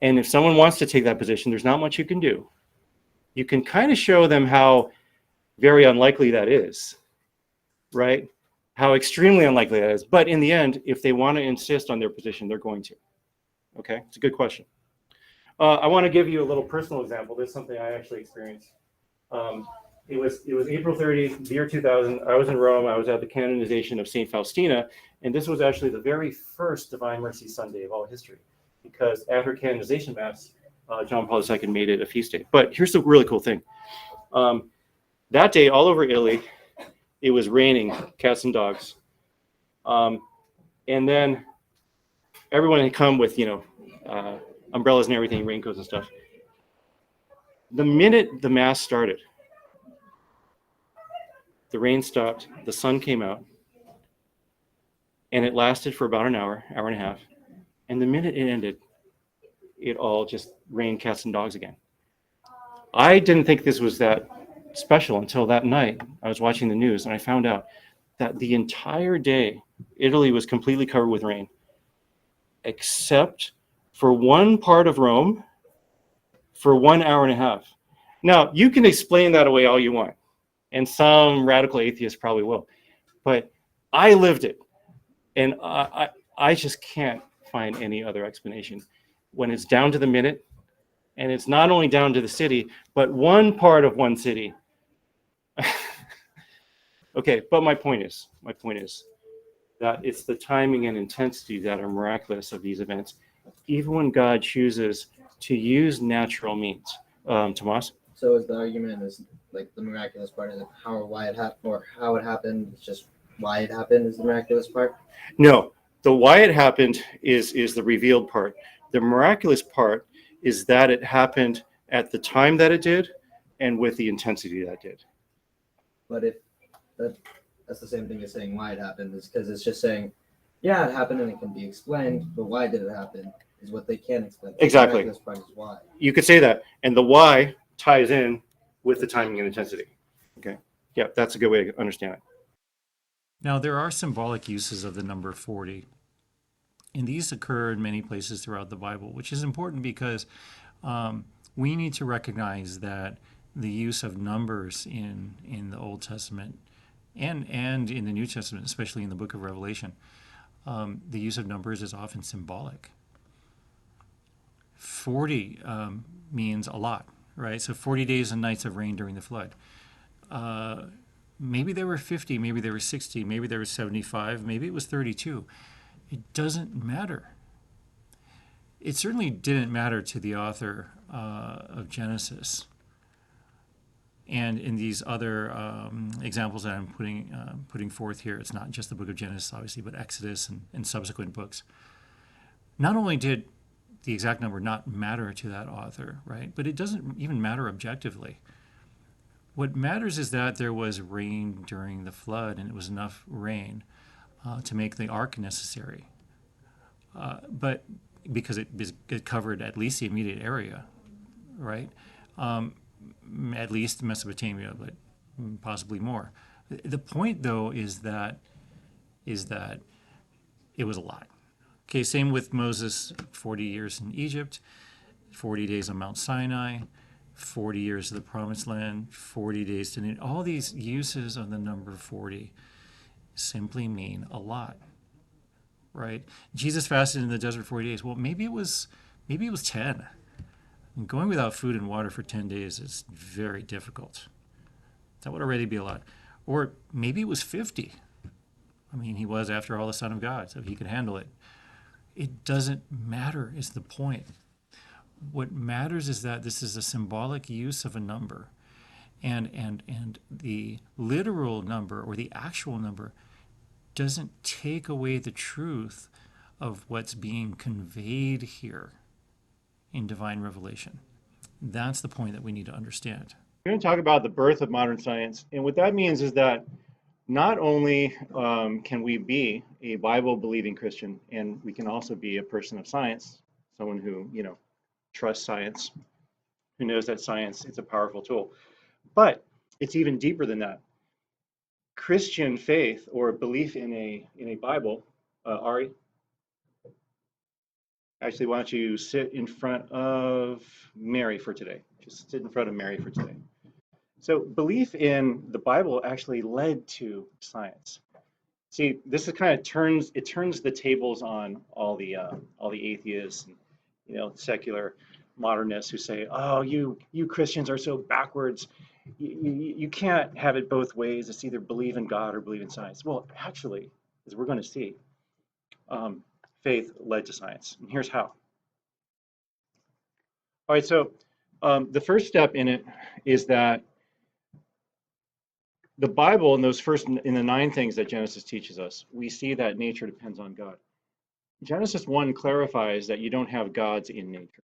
And if someone wants to take that position, there's not much you can do. You can kind of show them how very unlikely that is, right? How extremely unlikely that is. But in the end, if they want to insist on their position, they're going to. Okay, it's a good question. I want to give you a little personal example. This is something I actually experienced. It was April 30th, the year 2000. I was in Rome. I was at the canonization of St. Faustina, and this was actually the very first Divine Mercy Sunday of all history, because at her canonization mass, John Paul II made it a feast day. But here's the really cool thing. That day, all over Italy, it was raining cats and dogs. And then everyone had come with, umbrellas and everything, raincoats and stuff. The minute the mass started, the rain stopped, the sun came out, and it lasted for about an hour, hour and a half. And the minute it ended, it all just rained cats and dogs again. I didn't think this was that special until that night. I was watching the news and I found out that the entire day, Italy was completely covered with rain, except for one part of Rome for 1 hour and a half. Now, you can explain that away all you want, and some radical atheists probably will, but I lived it, and I just can't find any other explanation. When it's down to the minute, and it's not only down to the city, but one part of one city. Okay, but my point is that it's the timing and intensity that are miraculous of these events, even when God chooses to use natural means. Tomas? So is the argument is like the miraculous part is how or why it happened, or how it happened? It's just why it happened is the miraculous part. No, the why it happened is the revealed part. The miraculous part is that it happened at the time that it did, and with the intensity that it did. But if that's the same thing as saying why it happened, is because it's just saying, yeah, it happened and it can be explained, but why did it happen is what they can't explain. Exactly. The miraculous part is why. You could say that, and the why ties in with the timing and intensity. Okay, yeah, that's a good way to understand it. Now, there are symbolic uses of the number 40, and these occur in many places throughout the Bible, which is important because we need to recognize that the use of numbers in the Old Testament and in the New Testament, especially in the book of Revelation, the use of numbers is often symbolic. 40 means a lot, right? So 40 days and nights of rain during the flood. Maybe there were 50, maybe there were 60, maybe there was 75, maybe it was 32. It doesn't matter. It certainly didn't matter to the author of Genesis. And in these other examples that I'm putting forth here, it's not just the book of Genesis, obviously, but Exodus and subsequent books. Not only did the exact number not matter to that author, right, but it doesn't even matter objectively. What matters is that there was rain during the flood, and it was enough rain to make the ark necessary. But because it covered at least the immediate area, right? At least Mesopotamia, but possibly more. The point, though, is that it was a lot. Okay, same with Moses, 40 years in Egypt, 40 days on Mount Sinai, 40 years to the Promised Land, 40 days to Nineveh. All these uses of the number 40 simply mean a lot, right? Jesus fasted in the desert 40 days. Well, maybe it was 10. And going without food and water for 10 days is very difficult. That would already be a lot. Or maybe it was 50. I mean, he was, after all, the Son of God, so he could handle it. It doesn't matter, is the point. What matters is that this is a symbolic use of a number. And the literal number or the actual number doesn't take away the truth of what's being conveyed here in divine revelation. That's the point that we need to understand. We're going to talk about the birth of modern science. And what that means is that not only can we be a Bible-believing Christian, and we can also be a person of science, someone who, trusts science, who knows that science is a powerful tool. But it's even deeper than that. Christian faith or belief in a Bible, Ari, actually, why don't you sit in front of Mary for today? Just sit in front of Mary for today. So belief in the Bible actually led to science. See, this is kind of turns the tables on all the atheists and secular modernists who say, oh, you Christians are so backwards. You can't have it both ways. It's either believe in God or believe in science. Well, actually, as we're going to see, faith led to science, and here's how. All right, so the first step in it is that the Bible, in the 9 things that Genesis teaches us, we see that nature depends on God. Genesis 1 clarifies that you don't have gods in nature.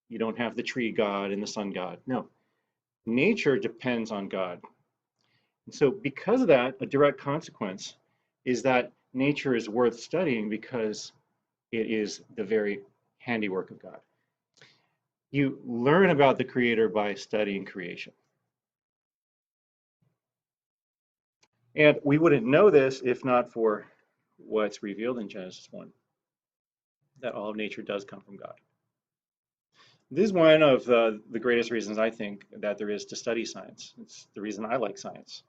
You don't have the tree God and the sun God. No, nature depends on God. And so because of that, a direct consequence is that nature is worth studying because it is the very handiwork of God. You learn about the Creator by studying creation. And we wouldn't know this if not for what's revealed in Genesis 1, that all of nature does come from God. This is one of the greatest reasons I think that there is to study science. It's the reason I like science.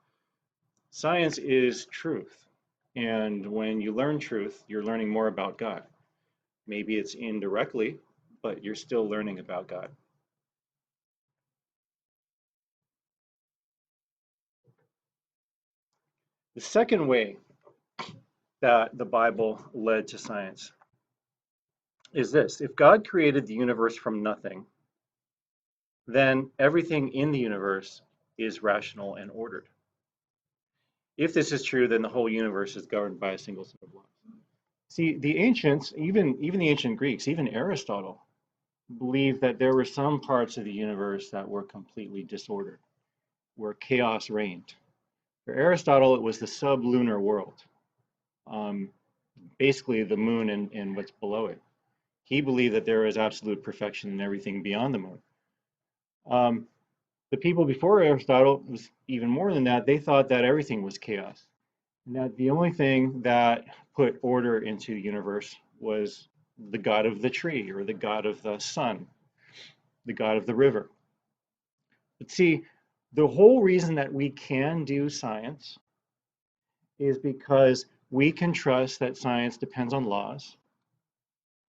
Science is truth. And when you learn truth, you're learning more about God. Maybe it's indirectly, but you're still learning about God. The second way that the Bible led to science is this. If God created the universe from nothing, then everything in the universe is rational and ordered. If this is true, then the whole universe is governed by a single set of laws. See, the ancients, even the ancient Greeks, even Aristotle, believed that there were some parts of the universe that were completely disordered, where chaos reigned. For Aristotle, it was the sublunar world, basically the moon and what's below it. He believed that there was absolute perfection in everything beyond the moon. The people before Aristotle was even more than that. They thought that everything was chaos, and that the only thing that put order into the universe was the god of the tree, or the god of the sun, the god of the river. But see, the whole reason that we can do science is because we can trust that science depends on laws.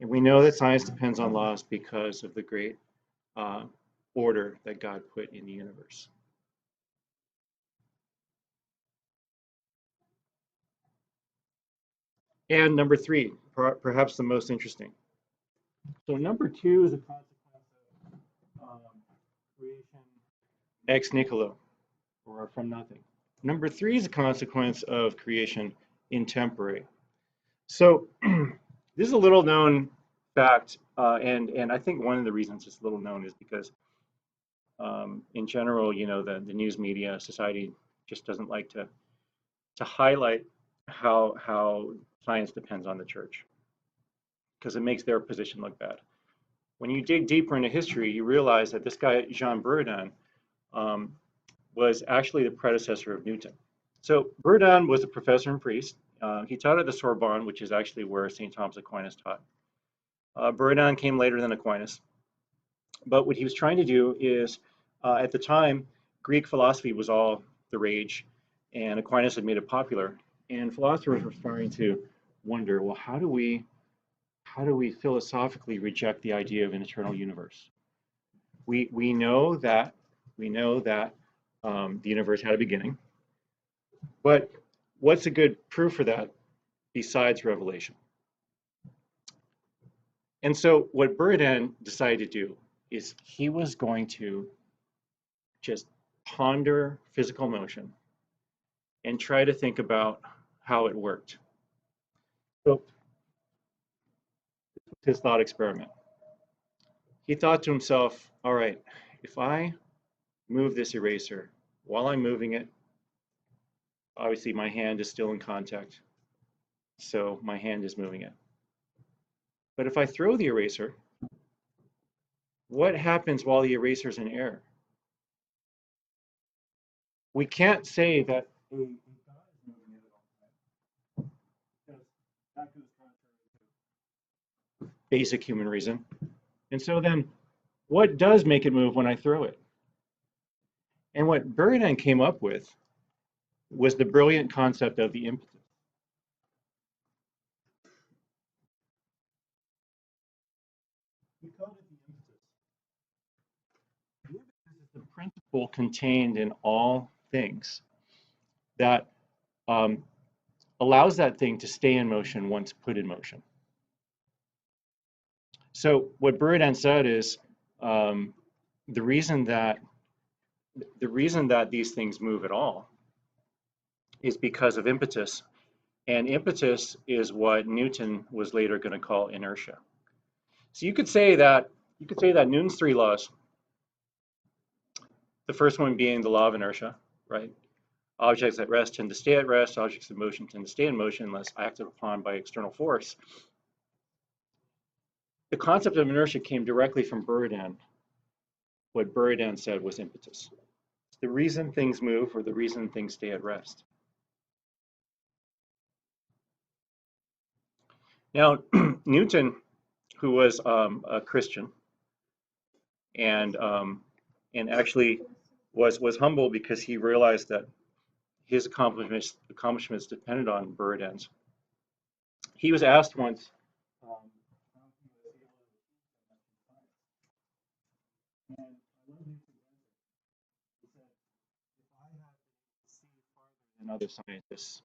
And we know that science depends on laws because of the great order that God put in the universe. And number three, perhaps the most interesting. So number two is a consequence of creation ex nihilo, or from nothing. Number three is a consequence of creation in tempore. So this is a little known fact, and I think one of the reasons it's little known is because in general, you know, the news media, society just doesn't like to highlight how science depends on the church, because it makes their position look bad. When you dig deeper into history, you realize that this guy, Jean Buridan, was actually the predecessor of Newton. So Buridan was a professor and priest. He taught at the Sorbonne, which is actually where St. Thomas Aquinas taught. Buridan came later than Aquinas. But what he was trying to do is, at the time, Greek philosophy was all the rage, and Aquinas had made it popular. And philosophers were starting to wonder, well, how do we philosophically reject the idea of an eternal universe? We know that the universe had a beginning, but what's a good proof for that besides revelation? And so what Buridan decided to do is he was going to just ponder physical motion and try to think about how it worked. So his thought experiment. He thought to himself, all right, if I move this eraser, while I'm moving it, obviously my hand is still in contact, so my hand is moving it. But if I throw the eraser, what happens while the eraser is in air? We can't say that a God is moving it at all times, because that goes contrary to basic human reason. And so then, what does make it move when I throw it? And what Buridan came up with was the brilliant concept of the impetus. He called it the impetus. The impetus is the principle contained in all things that allows that thing to stay in motion once put in motion. So what Buridan said is the reason that these things move at all is because of impetus, and impetus is what Newton was later going to call inertia. So you could say that Newton's three laws, the first one being the law of inertia, right? Objects at rest tend to stay at rest. Objects in motion tend to stay in motion unless acted upon by external force. The concept of inertia came directly from Buridan. What Buridan said was impetus. It's the reason things move or the reason things stay at rest. Now, Newton, who was a Christian, and actually was humble because he realized that his accomplishments depended on Buridan's. He was asked once. Than other scientists,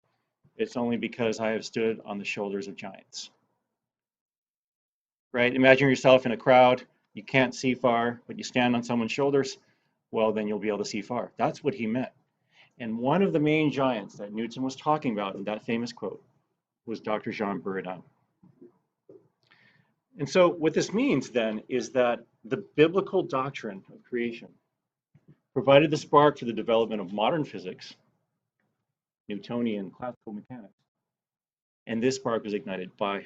it's only because I have stood on the shoulders of giants. Right? Imagine yourself in a crowd. You can't see far, but you stand on someone's shoulders. Well, then you'll be able to see far. That's what he meant. And one of the main giants that Newton was talking about in that famous quote was Dr. Jean Buridan. And so what this means then is that the biblical doctrine of creation provided the spark for the development of modern physics, Newtonian classical mechanics. And this spark was ignited by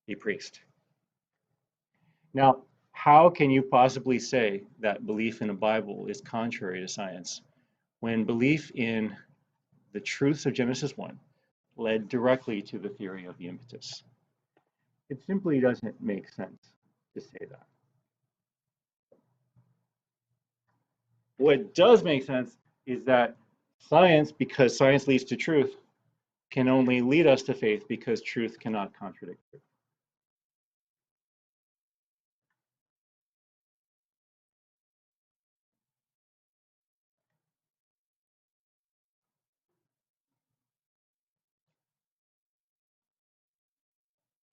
a priest. Now, how can you possibly say that belief in a Bible is contrary to science when belief in the truths of Genesis 1 led directly to the theory of the impetus? It simply doesn't make sense to say that. What does make sense is that science, because science leads to truth, can only lead us to faith because truth cannot contradict truth.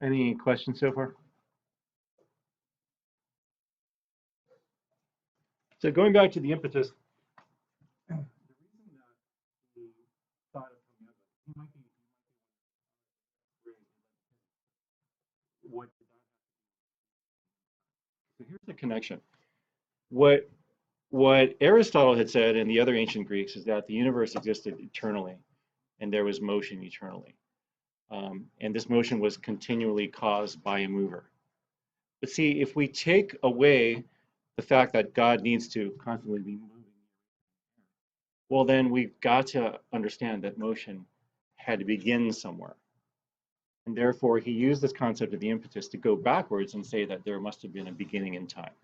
Any questions so far? So going back to the impetus, the reason that we thought of coming up with it, what did that have to do? So here's the connection. What Aristotle had said and the other ancient Greeks is that the universe existed eternally and there was motion eternally. And this motion was continually caused by a mover. But see, if we take away the fact that God needs to constantly be moving, well, then we've got to understand that motion had to begin somewhere. And therefore, he used this concept of the impetus to go backwards and say that there must have been a beginning in time.